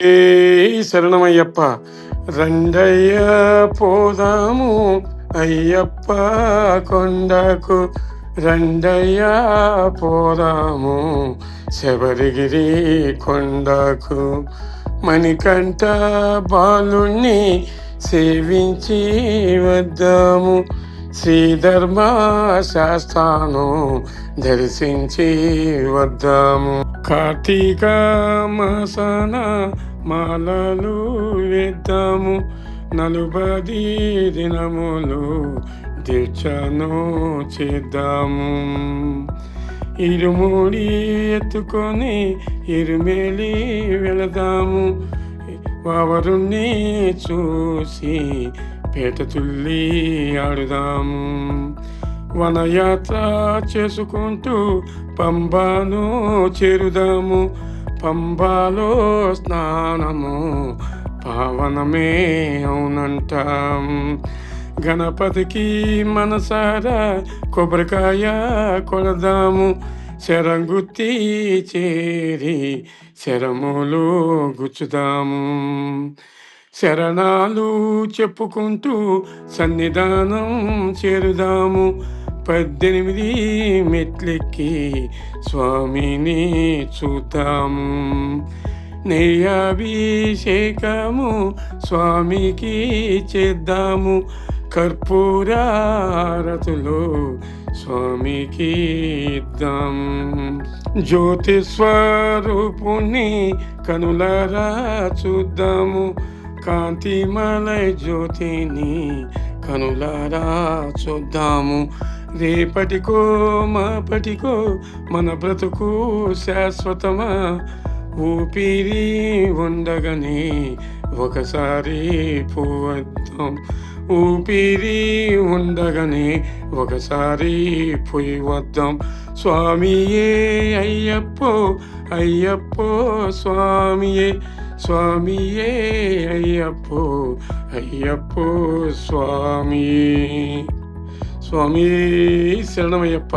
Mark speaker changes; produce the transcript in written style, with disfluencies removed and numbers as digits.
Speaker 1: ఏ శరణమయ్యప్ప రండయ్య పోదాము అయ్యప్ప కొండకు రండయ్య పోదాము శబరిగిరి కొండకు మణికంఠ బాలుణ్ణి సేవించి వద్దాము శ్రీధర్మ శాస్త్రాను దర్శించి వద్దాము కార్తీక మాసన మాలలు వేద్దాము 40 దినములు దీక్షను చేద్దాము ఇరుముడి ఎత్తుకొని ఇరుమేలి వెళదాము వావరుణ్ణి చూసి పేట తుల్లి ఆడుదాము వనయాత్ర చేసుకుంటూ పంబాను చేరుదాము పంబాలో స్నానము పావనమే అవునంటాం గణపతికి మనసారా కొబ్బరికాయ కొడదాము శరంగుత్తి చేరి శరములు గుచ్చుదాము శరణాలు చెప్పుకుంటూ సన్నిధానం చేరుదాము 18 మెట్లెక్కి స్వామిని చూద్దాము నెయ్యాభిషేకము స్వామికి చేద్దాము కర్పూరారతులు స్వామికి ఇద్దాము జ్యోతి స్వరూపుణ్ణి కనులారా చూద్దాము కాంతిమలై జ్యోతిని కనులారా చూద్దాము రేపటికో మాపటికో మన బ్రతుకు శాశ్వతమా ఊపిరి ఉండగానే ఒకసారి పోవద్దాం ఊపిరి ఉండగానే ఒకసారి పోయి వద్దాం స్వామియే అయ్యప్పో అయ్యప్పో స్వామియే స్వామియే అయ్యప్పో అయ్యప్పో స్వామి స్వామి శరణమయ్యప్ప.